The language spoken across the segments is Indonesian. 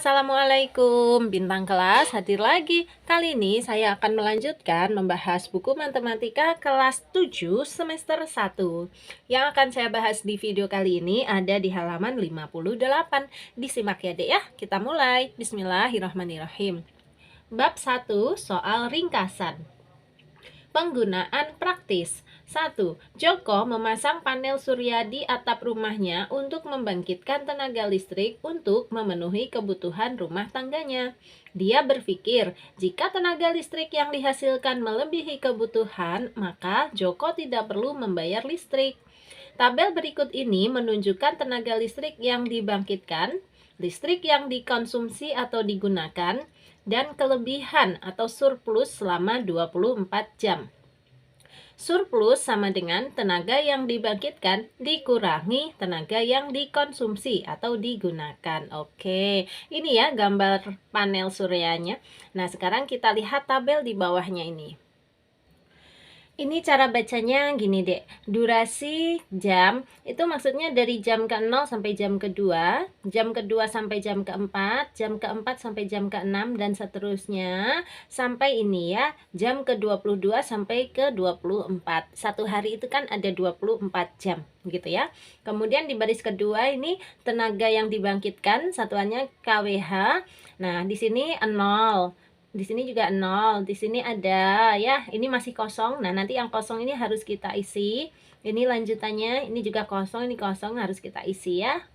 Assalamualaikum, bintang kelas hadir lagi. Kali ini saya akan melanjutkan membahas buku matematika kelas 7 semester 1. Yang akan saya bahas di video kali ini ada di halaman 58. Disimak ya Dek ya, kita mulai. Bismillahirrahmanirrahim. Bab 1, soal ringkasan. Penggunaan praktis. 1. Joko memasang panel surya di atap rumahnya untuk membangkitkan tenaga listrik untuk memenuhi kebutuhan rumah tangganya. Dia berpikir, jika tenaga listrik yang dihasilkan melebihi kebutuhan, maka Joko tidak perlu membayar listrik. Tabel berikut ini menunjukkan tenaga listrik yang dibangkitkan, listrik yang dikonsumsi atau digunakan, dan kelebihan atau surplus selama 24 jam. Surplus sama dengan tenaga yang dibangkitkan dikurangi tenaga yang dikonsumsi atau digunakan. Oke, ini ya gambar panel suryanya. Nah, sekarang kita lihat tabel di bawahnya ini. Ini cara bacanya gini Dek, durasi jam itu maksudnya dari jam ke-0 sampai jam kedua, jam kedua sampai jam keempat, jam keempat sampai jam ke-6 dan seterusnya sampai ini ya, jam ke-22 sampai ke-24. Satu hari itu kan ada 24 jam gitu ya. Kemudian di baris kedua ini tenaga yang dibangkitkan satuannya kWh. Nah, di sini 0. Di sini juga 0, di sini ada ya, ini masih kosong. Nah, nanti yang kosong ini harus kita isi. Ini lanjutannya, ini juga kosong, ini kosong, harus kita isi ya.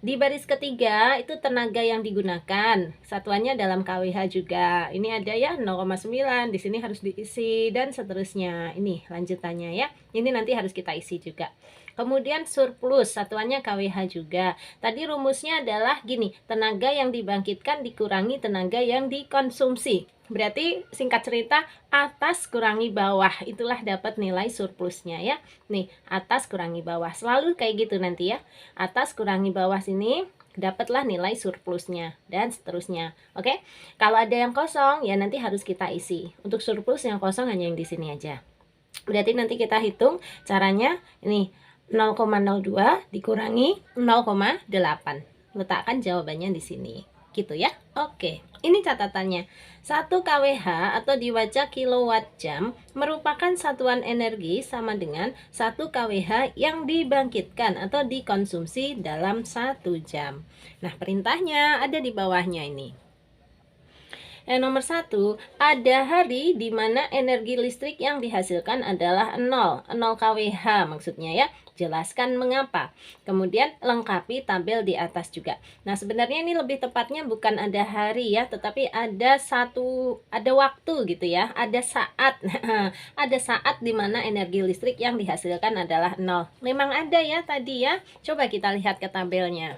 Di baris ketiga itu tenaga yang digunakan. Satuannya dalam kWh juga. Ini ada ya 0,9, di sini harus diisi dan seterusnya. Ini lanjutannya ya. Ini nanti harus kita isi juga. Kemudian surplus, satuannya kWh juga. Tadi rumusnya adalah gini, tenaga yang dibangkitkan dikurangi tenaga yang dikonsumsi. Berarti singkat cerita, atas kurangi bawah, itulah dapat nilai surplusnya ya. Nih, atas kurangi bawah, selalu kayak gitu nanti ya. Atas kurangi bawah sini, dapatlah nilai surplusnya dan seterusnya. Oke, kalau ada yang kosong, ya nanti harus kita isi. Untuk surplus yang kosong hanya yang di sini aja. Berarti nanti kita hitung caranya, ini 0,02 dikurangi 0,8. Letakkan jawabannya di sini. Gitu ya. Oke, ini catatannya. 1 kWh atau dibaca kilowatt jam merupakan satuan energi sama dengan 1 kWh yang dibangkitkan atau dikonsumsi dalam 1 jam. Nah, perintahnya ada di bawahnya ini. Yang nomor 1, ada hari di mana energi listrik yang dihasilkan adalah 0 kWh maksudnya ya. Jelaskan mengapa. Kemudian lengkapi tabel di atas juga. Nah, sebenarnya ini lebih tepatnya bukan ada hari ya, tetapi ada waktu gitu ya. Ada saat. Ada saat di mana energi listrik yang dihasilkan adalah 0. Memang ada ya tadi ya. Coba kita lihat ke tabelnya.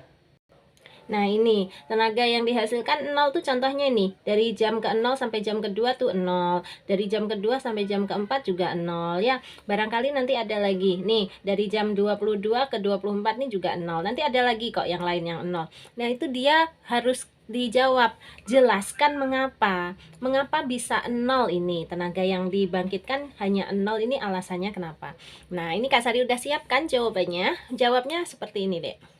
Nah, ini tenaga yang dihasilkan 0 tuh contohnya nih. Dari jam ke-0 sampai jam kedua tuh 0. Dari jam kedua sampai jam keempat juga 0 ya. Barangkali nanti ada lagi. Nih, dari jam 22 ke 24 nih juga 0. Nanti ada lagi kok yang lain yang 0. Nah, itu dia harus dijawab. Jelaskan mengapa. Mengapa bisa 0 ini? Tenaga yang dibangkitkan hanya 0 ini alasannya kenapa? Nah, ini Kak Sari udah siapkan jawabannya. Jawabnya seperti ini, Dek.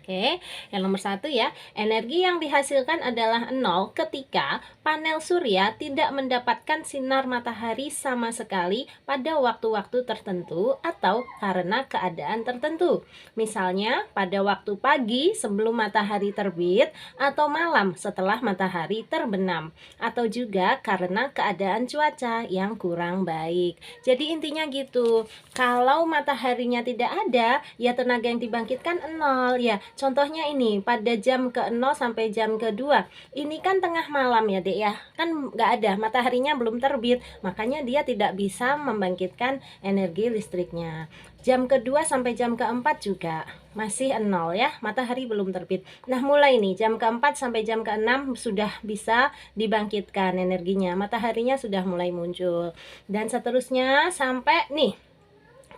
Oke, yang nomor 1 ya, energi yang dihasilkan adalah 0 ketika panel surya tidak mendapatkan sinar matahari sama sekali pada waktu-waktu tertentu atau karena keadaan tertentu. Misalnya pada waktu pagi sebelum matahari terbit atau malam setelah matahari terbenam, atau juga karena keadaan cuaca yang kurang baik. Jadi intinya gitu, kalau mataharinya tidak ada, ya tenaga yang dibangkitkan 0 ya. Contohnya ini, pada jam ke-0 sampai jam ke-2. Ini kan tengah malam ya Dek ya. Kan nggak ada, mataharinya belum terbit. Makanya dia tidak bisa membangkitkan energi listriknya. Jam ke-2 sampai jam ke-4 juga masih 0 ya, matahari belum terbit. Nah, mulai nih, jam ke-4 sampai jam ke-6 sudah bisa dibangkitkan energinya. Mataharinya sudah mulai muncul. Dan seterusnya sampai nih,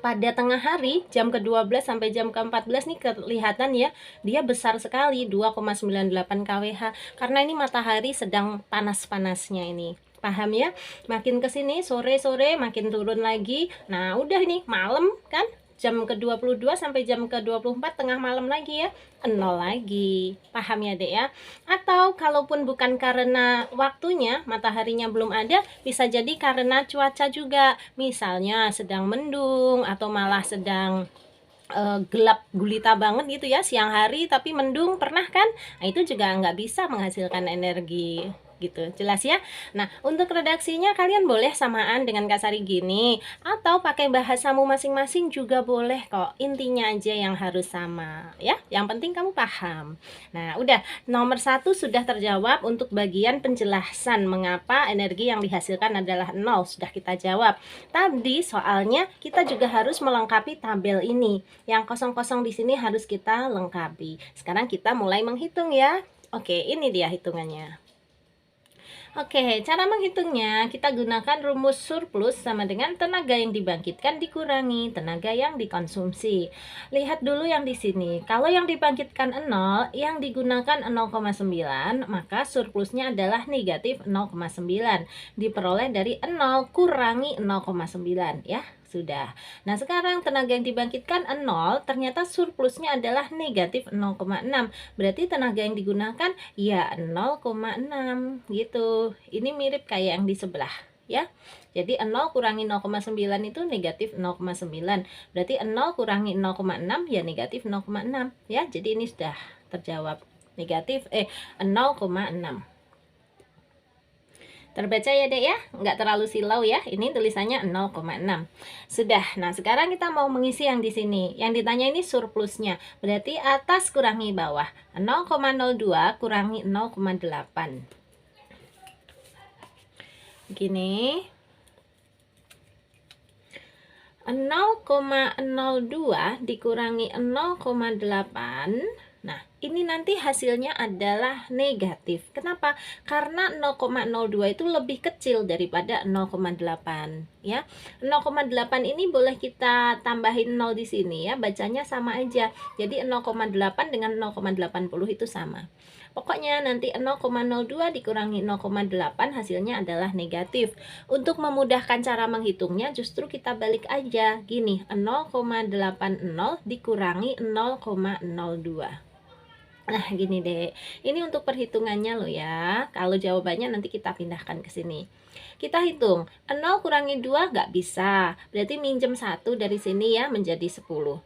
pada tengah hari jam ke-12 sampai jam ke-14 nih kelihatan ya, dia besar sekali 2,98 kWh karena ini matahari sedang panas-panasnya ini. Paham ya? Makin ke sini sore-sore makin turun lagi. Nah, udah nih malam kan? jam ke-22 sampai jam ke-24 tengah malam lagi ya, 0 lagi. Paham ya, Dek ya? Atau kalaupun bukan karena waktunya, mataharinya belum ada, bisa jadi karena cuaca juga. Misalnya sedang mendung atau malah sedang gelap gulita banget gitu ya siang hari tapi mendung, pernah kan? Nah, itu juga nggak bisa menghasilkan energi gitu, jelas ya. Nah, untuk redaksinya kalian boleh samaan dengan Kak Sari gini atau pakai bahasamu masing-masing juga boleh kok, intinya aja yang harus sama ya, yang penting kamu paham. Nah, udah, nomor 1 sudah terjawab untuk bagian penjelasan mengapa energi yang dihasilkan adalah 0, sudah kita jawab. Tadi soalnya kita juga harus melengkapi tabel ini. Yang kosong-kosong di sini harus kita lengkapi. Sekarang kita mulai menghitung ya. Oke, ini dia hitungannya. Oke, cara menghitungnya kita gunakan rumus surplus sama dengan tenaga yang dibangkitkan dikurangi tenaga yang dikonsumsi. Lihat dulu yang di sini. Kalau yang dibangkitkan 0, yang digunakan 0,9, maka surplusnya adalah negatif 0,9. Diperoleh dari 0 kurangi 0,9 ya. Sudah. Nah, sekarang tenaga yang dibangkitkan 0, ternyata surplusnya adalah negatif 0,6. Berarti tenaga yang digunakan ya 0,6 gitu. Ini mirip kayak yang di sebelah ya. Jadi 0 kurangi 0,9 itu negatif 0,9. Berarti 0 kurangi 0,6 ya negatif 0,6 ya. Jadi ini sudah terjawab. Negatif 0,6. Terbaca ya, Dek ya? Nggak terlalu silau ya. Ini tulisannya 0,6. Sudah. Nah, sekarang kita mau mengisi yang di sini. Yang ditanya ini surplusnya. Berarti atas kurangi bawah. 0,02 kurangi 0,8. Gini. 0,02 dikurangi 0,8. Nah, ini nanti hasilnya adalah negatif. Kenapa? Karena 0,02 itu lebih kecil daripada 0,8 ya. 0,8 ini boleh kita tambahin 0 di sini ya, bacanya sama aja. Jadi 0,8 dengan 0,80 itu sama. Pokoknya nanti 0,02 dikurangi 0,8 hasilnya adalah negatif. Untuk memudahkan cara menghitungnya justru kita balik aja. Gini, 0,80 dikurangi 0,02. Nah, gini deh. Ini untuk perhitungannya loh ya. Kalau jawabannya nanti kita pindahkan ke sini. Kita hitung. 0 kurangi 2 nggak bisa. Berarti minjem 1 dari sini ya menjadi 10. 10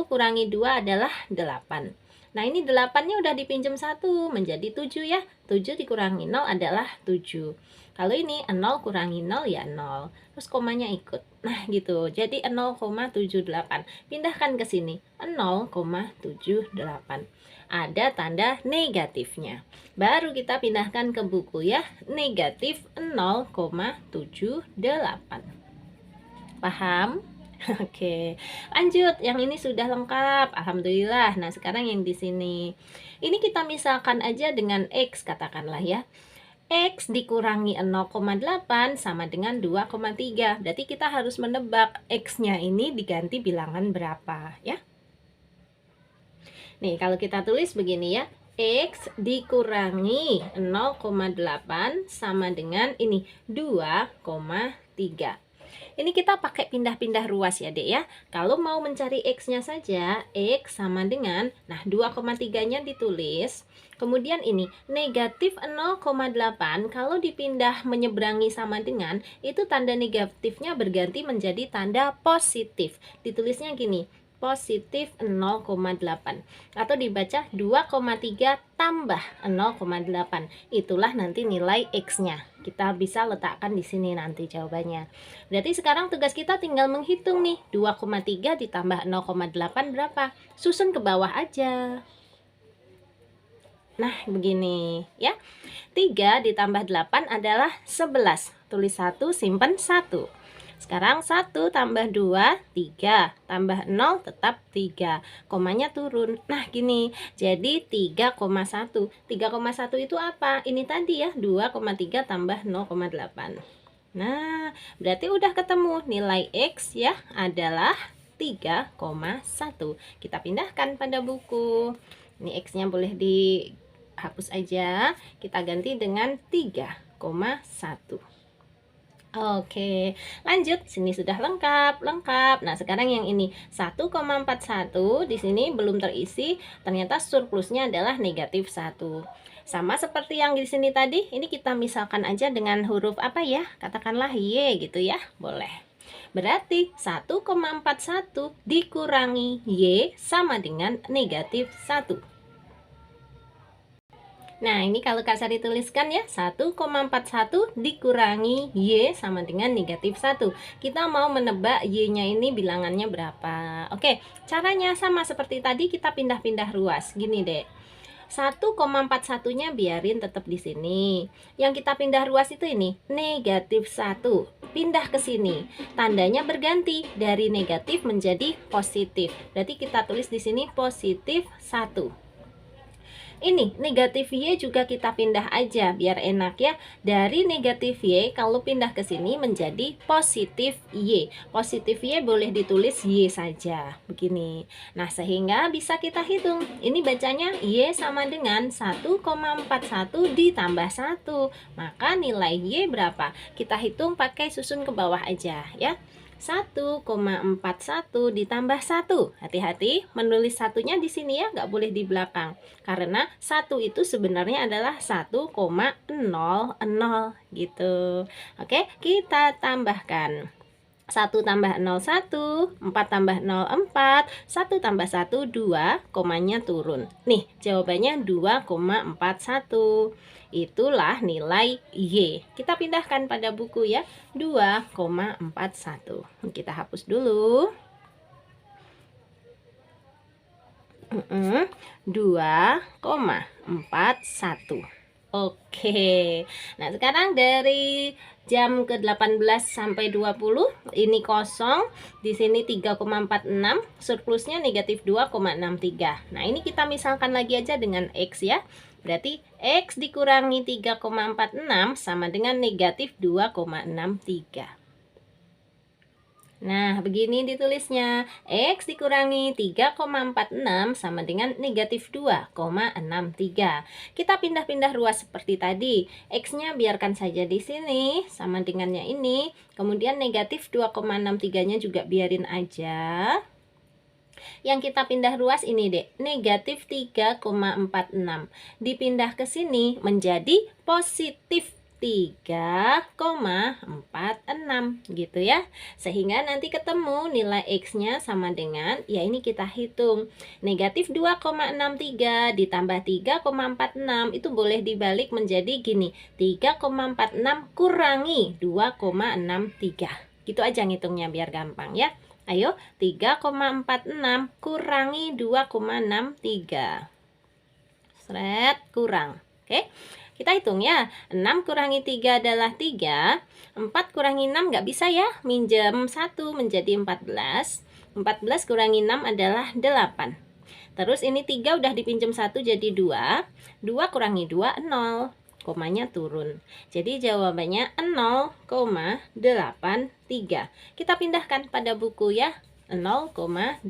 kurangi 2 adalah 8. Nah, ini 8-nya udah dipinjam 1 menjadi 7 ya. 7 dikurangi 0 adalah 7. Kalau ini 0 kurangi 0 ya 0. Terus komanya ikut. Nah, gitu. Jadi 0,78. Pindahkan ke sini. 0,78. Ada tanda negatifnya. Baru kita pindahkan ke buku ya. Negatif 0,78. Paham? Oke, lanjut. Yang ini sudah lengkap, alhamdulillah. Nah, sekarang yang di sini. Ini kita misalkan aja dengan X, katakanlah ya. X dikurangi 0,8 sama dengan 2,3. Berarti kita harus menebak X-nya ini diganti bilangan berapa ya. Nih, kalau kita tulis begini ya. X dikurangi 0,8 sama dengan ini 2,3. Ini kita pakai pindah-pindah ruas ya, Dek ya. Kalau mau mencari X-nya saja, X sama dengan, nah 2,3-nya ditulis. Kemudian ini, negatif 0,8, kalau dipindah menyeberangi sama dengan, itu tanda negatifnya berganti menjadi tanda positif. Ditulisnya gini, positif 0,8 atau dibaca 2,3 tambah 0,8. Itulah nanti nilai X-nya. Kita bisa letakkan di sini nanti jawabannya. Berarti sekarang tugas kita tinggal menghitung nih. 2,3 ditambah 0,8 berapa? Susun ke bawah aja. Nah, begini ya. 3 ditambah 8 adalah 11. Tulis 1, simpan 1. Sekarang 1 tambah 2, 3. Tambah 0 tetap 3. Komanya turun. Nah, gini. Jadi 3,1. 3,1 itu apa? Ini tadi ya, 2,3 tambah 0,8. Nah, berarti udah ketemu nilai X ya adalah 3,1. Kita pindahkan pada buku. Ini X-nya boleh dihapus aja. Kita ganti dengan 3,1. Oke, lanjut. Sini sudah lengkap, lengkap. Nah, sekarang yang ini 1,41 di sini belum terisi, ternyata surplusnya adalah negatif 1. Sama seperti yang di sini tadi, ini kita misalkan aja dengan huruf apa ya? Katakanlah Y gitu ya, boleh. Berarti 1,41 dikurangi Y sama dengan negatif 1. Nah, ini kalau Kak Sari tuliskan ya, 1,41 dikurangi Y sama dengan negatif 1. Kita mau menebak Y-nya ini bilangannya berapa. Oke, caranya sama seperti tadi, kita pindah-pindah ruas. Gini deh. 1,41-nya biarin tetap di sini. Yang kita pindah ruas itu ini, negatif 1. Pindah ke sini. Tandanya berganti dari negatif menjadi positif. Berarti kita tulis di sini positif 1. Ini negatif Y juga kita pindah aja biar enak ya. Dari negatif Y kalau pindah ke sini menjadi positif Y. Positif Y boleh ditulis Y saja. Begini. Nah, sehingga bisa kita hitung. Ini bacanya Y sama dengan 1,41 ditambah 1. Maka nilai Y berapa? Kita hitung pakai susun ke bawah aja ya. 1,41 ditambah 1. Hati-hati menulis satunya di sini ya, nggak boleh di belakang. Karena 1 itu sebenarnya adalah 1,00 gitu. Oke, kita tambahkan. 1 tambah 0, 1, 4 tambah 0, 4, 1 tambah 1, 2, komanya turun. Nih, jawabannya 2,41. Itulah nilai Y. Kita pindahkan pada buku ya, 2,41. Kita hapus dulu. 2,41. Oke. Nah, sekarang dari jam ke-18 sampai 20 ini kosong, di sini 3,46, surplusnya negatif 2,63. Nah, ini kita misalkan lagi aja dengan X ya. Berarti X dikurangi 3,46 sama dengan negatif 2,63. Nah, begini ditulisnya. X dikurangi 3,46 sama dengan negatif 2,63. Kita pindah-pindah ruas seperti tadi. X-nya biarkan saja di sini, sama dengannya ini. Kemudian negatif 2,63-nya juga biarin aja. Yang kita pindah ruas ini deh, negatif 3,46. Dipindah ke sini menjadi positif 3,46 gitu ya. Sehingga nanti ketemu nilai X-nya sama dengan, ya ini kita hitung. Negatif 2,63 ditambah 3,46 itu boleh dibalik menjadi gini. 3,46 kurangi 2,63. Gitu aja ngitungnya biar gampang ya. Ayo, 3,46 kurangi 2,63. Seret, kurang. Oke. Kita hitung ya, 6 kurangi 3 adalah 3, 4 kurangi 6 nggak bisa ya, minjem 1 menjadi 14, 14 kurangi 6 adalah 8. Terus ini 3 udah dipinjam 1 jadi 2, 2 kurangi 2, 0, komanya turun. Jadi jawabannya 0,83. Kita pindahkan pada buku ya, 0,83.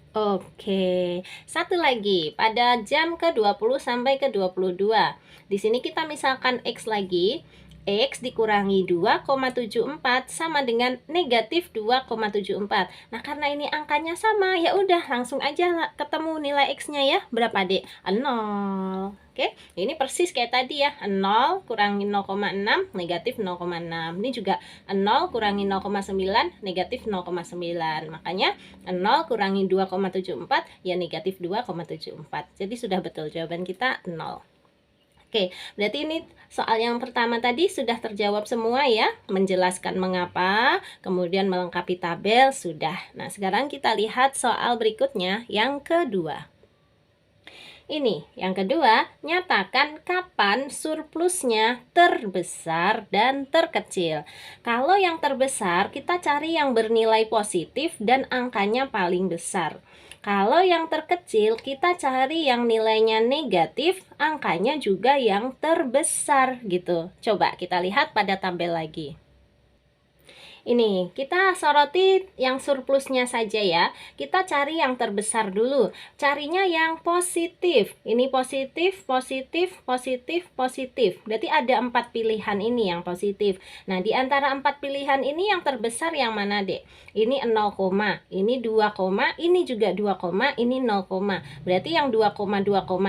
Oke, satu lagi pada jam ke-20 sampai ke-22. Di sini kita misalkan X lagi. X dikurangi 2,74 sama dengan negatif 2,74. Nah, karena ini angkanya sama, ya udah langsung aja ketemu nilai X-nya ya. Berapa, Dek? 0. Oke, ini persis kayak tadi ya. 0 kurangi 0,6 negatif 0,6. Ini juga 0 kurangi 0,9 negatif 0,9. Makanya 0 kurangi 2,74 ya negatif 2,74. Jadi sudah betul jawaban kita 0. Oke, berarti ini soal yang pertama tadi sudah terjawab semua ya. Menjelaskan mengapa, kemudian melengkapi tabel, sudah. Nah, sekarang kita lihat soal berikutnya, yang kedua. Ini, yang kedua, nyatakan kapan surplusnya terbesar dan terkecil. Kalau yang terbesar, kita cari yang bernilai positif dan angkanya paling besar. Kalau yang terkecil, kita cari yang nilainya negatif, angkanya juga yang terbesar gitu. Coba kita lihat pada tabel lagi. Ini kita soroti yang surplusnya saja ya. Kita cari yang terbesar dulu. Carinya yang positif. Ini positif, positif, positif, positif. Berarti ada 4 pilihan ini yang positif. Nah, di antara 4 pilihan ini yang terbesar yang mana, Dek? Ini 0, ini 2, ini juga 2, ini 0. Berarti yang 2,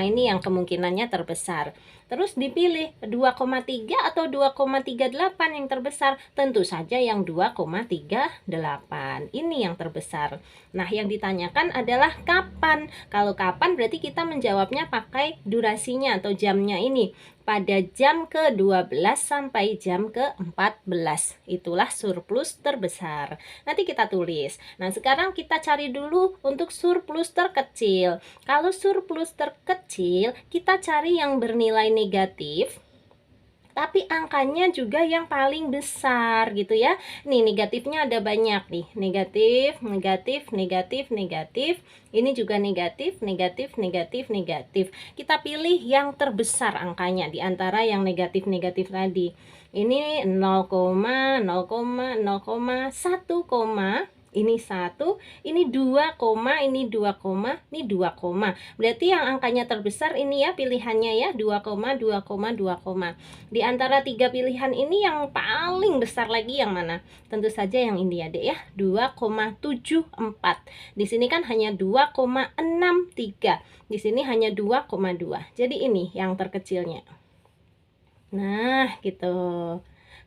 ini yang kemungkinannya terbesar. Terus dipilih 2,3 atau 2,38 yang terbesar. Tentu saja yang 2,38. Ini yang terbesar. Nah, yang ditanyakan adalah kapan. Kalau kapan berarti kita menjawabnya pakai durasinya atau jamnya ini. Pada jam ke-12 sampai jam ke-14. Itulah surplus terbesar. Nanti kita tulis. Nah, sekarang kita cari dulu untuk surplus terkecil. Kalau surplus terkecil, kita cari yang bernilai negatif, tapi angkanya juga yang paling besar gitu ya. Nih negatifnya ada banyak nih. Negatif, negatif, negatif, negatif. Ini juga negatif, negatif, negatif, negatif. Kita pilih yang terbesar angkanya di antara yang negatif-negatif tadi. Ini 0, 0, 0, 1, ini 1, ini 2, ini 2, ini 2. Berarti yang angkanya terbesar ini ya pilihannya ya 2, 2, 2. Di antara 3 pilihan ini yang paling besar lagi yang mana? Tentu saja yang ini ya, Dek ya. 2,74. Di sini kan hanya 2,63. Di sini hanya 2,2. Jadi ini yang terkecilnya. Nah, gitu.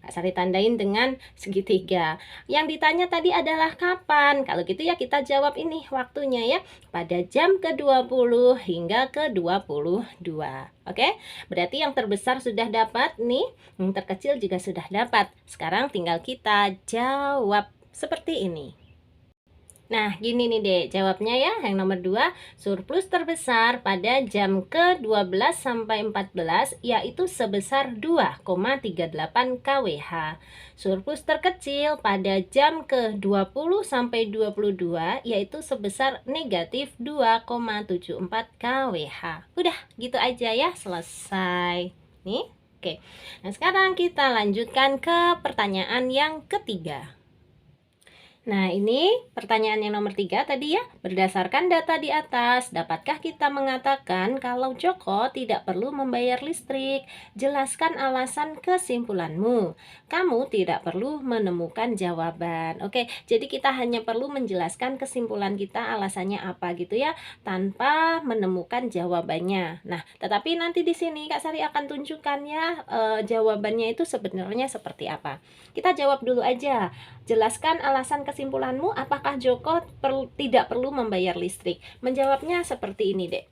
Kak Sari tandain dengan segitiga. Yang ditanya tadi adalah kapan. Kalau gitu ya kita jawab ini waktunya ya. Pada jam ke-20 hingga ke-22. Oke? Berarti yang terbesar sudah dapat nih. Yang terkecil juga sudah dapat. Sekarang tinggal kita jawab seperti ini. Nah, gini nih Dek, jawabnya ya. Yang nomor 2, surplus terbesar pada jam ke-12 sampai 14 yaitu sebesar 2,38 kWh. Surplus terkecil pada jam ke-20 sampai 22 yaitu sebesar negatif 2,74 kWh. Udah, gitu aja ya, selesai. Nih, oke. Nah, sekarang kita lanjutkan ke pertanyaan yang ketiga. Nah, ini pertanyaan yang nomor 3 tadi ya. Berdasarkan data di atas, dapatkah kita mengatakan kalau Joko tidak perlu membayar listrik? Jelaskan alasan kesimpulanmu. Kamu tidak perlu menemukan jawaban. Oke, jadi kita hanya perlu menjelaskan kesimpulan kita alasannya apa gitu ya, tanpa menemukan jawabannya. Nah, tetapi nanti di sini Kak Sari akan tunjukkan ya jawabannya itu sebenarnya seperti apa. Kita jawab dulu aja. Jelaskan alasan kesimpulanmu, apakah Joko tidak perlu membayar listrik? Menjawabnya seperti ini, Dek.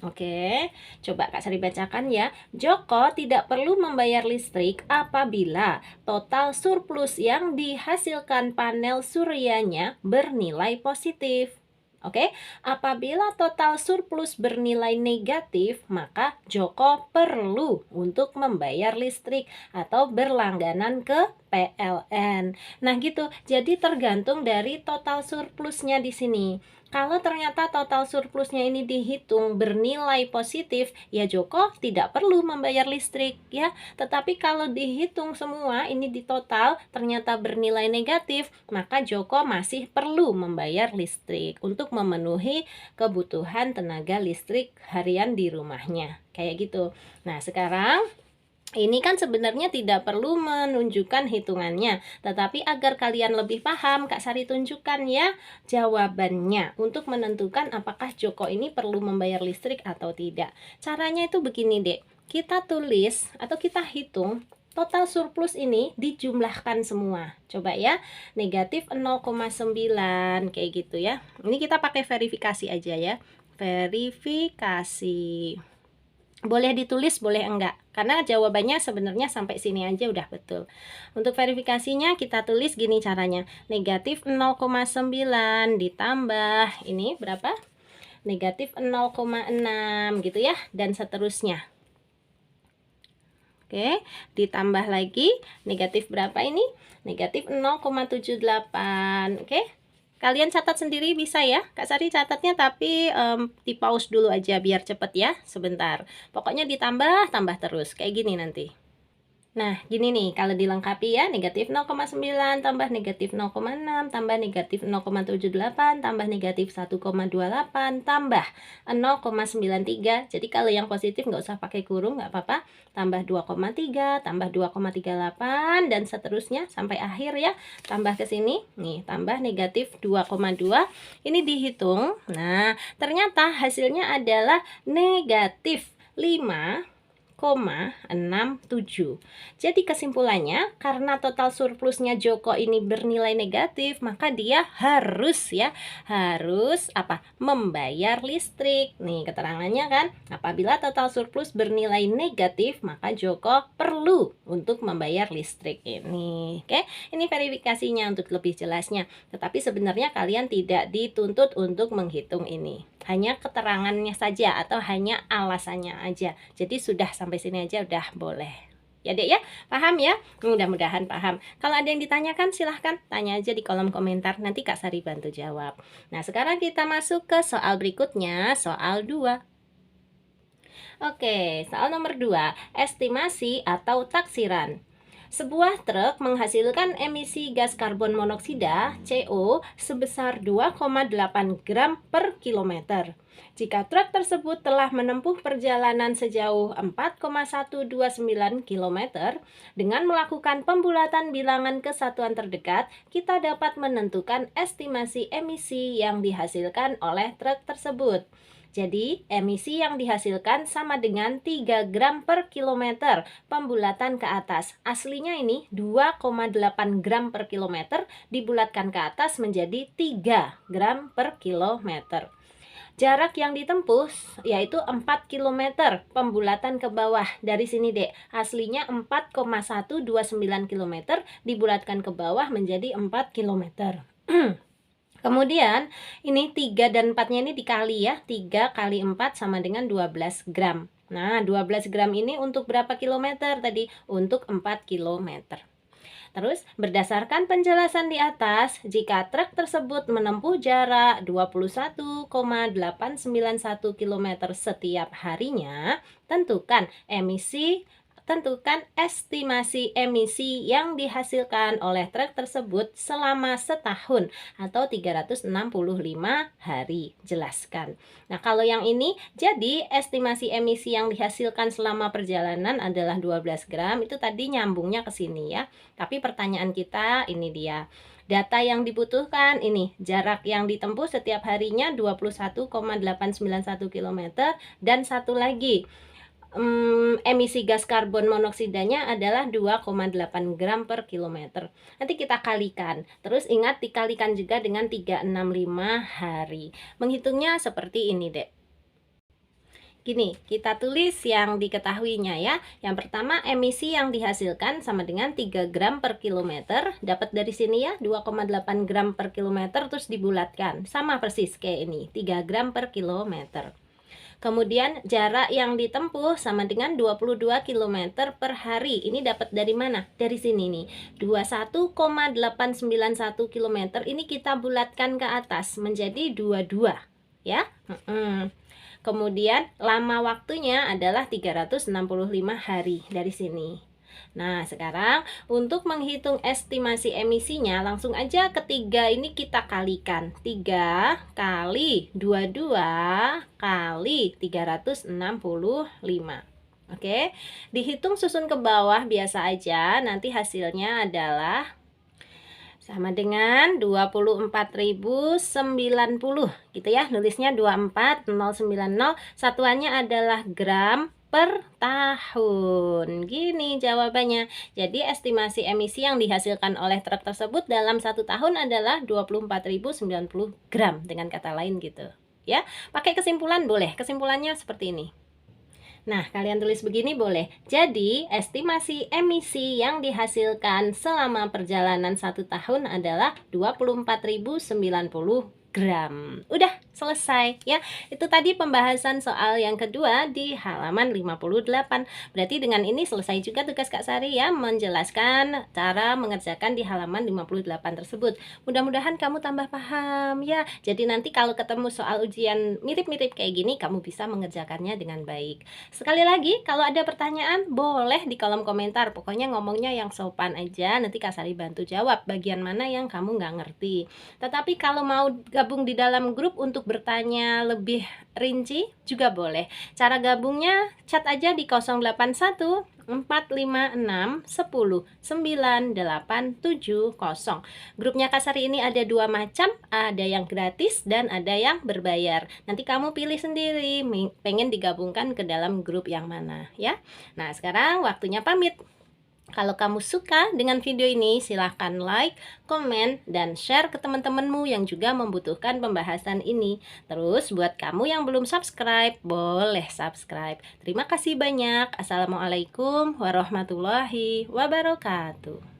Oke, coba Kak Sari bacakan ya. Joko tidak perlu membayar listrik apabila total surplus yang dihasilkan panel suryanya bernilai positif. Oke, apabila total surplus bernilai negatif, maka Joko perlu untuk membayar listrik atau berlangganan ke PLN. Nah, gitu. Jadi tergantung dari total surplusnya di sini. Kalau ternyata total surplusnya ini dihitung bernilai positif, ya Joko tidak perlu membayar listrik ya. Tetapi kalau dihitung semua ini di total ternyata bernilai negatif, maka Joko masih perlu membayar listrik untuk memenuhi kebutuhan tenaga listrik harian di rumahnya. Kayak gitu. Nah, sekarang ini kan sebenarnya tidak perlu menunjukkan hitungannya, tetapi agar kalian lebih paham, Kak Sari tunjukkan ya jawabannya untuk menentukan apakah Joko ini perlu membayar listrik atau tidak. Caranya itu begini, Dek. Kita tulis atau kita hitung total surplus ini dijumlahkan semua. Coba ya, negatif 0,9 kayak gitu ya. Ini kita pakai verifikasi aja ya. Verifikasi. Boleh ditulis, boleh enggak. Karena jawabannya sebenarnya sampai sini aja udah betul. Untuk verifikasinya kita tulis gini caranya. Negatif 0,9 ditambah, ini berapa? Negatif 0,6 gitu ya. Dan seterusnya. Oke, ditambah lagi. Negatif berapa ini? Negatif 0,78. Oke. Kalian catat sendiri bisa ya. Kak Sari catatnya tapi di pause dulu aja biar cepet ya. Sebentar. Pokoknya ditambah, tambah terus. Kayak gini nanti. Nah, gini nih, kalau dilengkapi ya, negatif 0,9 tambah negatif 0,6 tambah negatif 0,78 tambah negatif 1,28 tambah 0,93. Jadi kalau yang positif nggak usah pakai kurung, nggak apa-apa. Tambah 2,3 tambah 2,38 dan seterusnya sampai akhir ya. Tambah ke sini, nih, tambah negatif 2,2. Ini dihitung. Nah, ternyata hasilnya adalah negatif 5,67. Jadi kesimpulannya, karena total surplusnya Joko ini bernilai negatif, maka dia harus membayar listrik. Nih keterangannya kan, apabila total surplus bernilai negatif, maka Joko perlu untuk membayar listrik ini. Oke, ini verifikasinya untuk lebih jelasnya. Tetapi sebenarnya kalian tidak dituntut untuk menghitung ini. Hanya keterangannya saja atau hanya alasannya aja. Jadi sudah sampai sini aja udah boleh. Ya Dek ya, paham ya? Mudah-mudahan paham. Kalau ada yang ditanyakan silahkan tanya aja di kolom komentar, nanti Kak Sari bantu jawab. Nah sekarang kita masuk ke soal berikutnya, soal 2. Oke, soal nomor 2, estimasi atau taksiran. Sebuah truk menghasilkan emisi gas karbon monoksida (CO) sebesar 2,8 gram per kilometer. Jika truk tersebut telah menempuh perjalanan sejauh 4,129 km dengan melakukan pembulatan bilangan kesatuan terdekat, kita dapat menentukan estimasi emisi yang dihasilkan oleh truk tersebut. Jadi, emisi yang dihasilkan sama dengan 3 gram per kilometer pembulatan ke atas. Aslinya ini 2,8 gram per kilometer dibulatkan ke atas menjadi 3 gram per kilometer. Jarak yang ditempuh yaitu 4 km pembulatan ke bawah. Dari sini Dek, aslinya 4,129 km dibulatkan ke bawah menjadi 4 km. Kemudian ini 3 dan 4-nya ini dikali ya, 3 kali 4 sama dengan 12 gram. Nah 12 gram ini untuk berapa kilometer tadi? Untuk 4 kilometer. Terus berdasarkan penjelasan di atas, jika truk tersebut menempuh jarak 21,891 km setiap harinya, tentukan estimasi emisi yang dihasilkan oleh truk tersebut selama setahun atau 365 hari. Jelaskan. Nah, kalau yang ini, jadi estimasi emisi yang dihasilkan selama perjalanan adalah 12 gram. Itu tadi nyambungnya ke sini ya. Tapi pertanyaan kita ini dia. Data yang dibutuhkan ini, jarak yang ditempuh setiap harinya 21,891 km dan satu lagi, emisi gas karbon monoksidanya adalah 2,8 gram per kilometer. Nanti kita kalikan. Terus ingat dikalikan juga dengan 365 hari. Menghitungnya seperti ini, Dek. Gini, kita tulis yang diketahuinya ya. Yang pertama, emisi yang dihasilkan sama dengan 3 gram per kilometer. Dapat dari sini ya, 2,8 gram per kilometer terus dibulatkan. Sama persis kayak ini, 3 gram per kilometer. Kemudian jarak yang ditempuh sama dengan 22 km per hari. Ini dapat dari mana? Dari sini nih. 21,891 km ini kita bulatkan ke atas menjadi 22 ya. Kemudian lama waktunya adalah 365 hari dari sini. Nah, sekarang untuk menghitung estimasi emisinya, langsung aja ketiga ini kita kalikan. 3 kali 22 kali 365. Oke, dihitung susun ke bawah biasa aja, nanti hasilnya adalah sama dengan 24.090 gitu ya. Nulisnya 24090, satuannya adalah gram per tahun. Gini jawabannya. Jadi estimasi emisi yang dihasilkan oleh truk tersebut dalam 1 tahun adalah 24.090 gram, dengan kata lain gitu ya. Pakai kesimpulan boleh, kesimpulannya seperti ini. Nah, kalian tulis begini boleh. Jadi, estimasi emisi yang dihasilkan selama perjalanan 1 tahun adalah 24.090 gram. Udah. selesai ya. Itu tadi pembahasan soal yang kedua di halaman 58. Berarti dengan ini selesai juga tugas Kak Sari ya, menjelaskan cara mengerjakan di halaman 58 tersebut. Mudah-mudahan kamu tambah paham ya. Jadi nanti kalau ketemu soal ujian mirip-mirip kayak gini, kamu bisa mengerjakannya dengan baik. Sekali lagi, kalau ada pertanyaan boleh di kolom komentar. Pokoknya ngomongnya yang sopan aja, nanti Kak Sari bantu jawab bagian mana yang kamu nggak ngerti. Tetapi kalau mau gabung di dalam grup untuk bertanya lebih rinci juga boleh. Cara gabungnya chat aja di 081 456 10 9870. Grupnya Kak Sari ini ada dua macam, ada yang gratis dan ada yang berbayar. Nanti kamu pilih sendiri pengen digabungkan ke dalam grup yang mana ya. Nah, sekarang waktunya pamit. Kalau kamu suka dengan video ini, silahkan like, komen, dan share ke teman-temanmu yang juga membutuhkan pembahasan ini. Terus buat kamu yang belum subscribe, boleh subscribe. Terima kasih banyak. Assalamualaikum warahmatullahi wabarakatuh.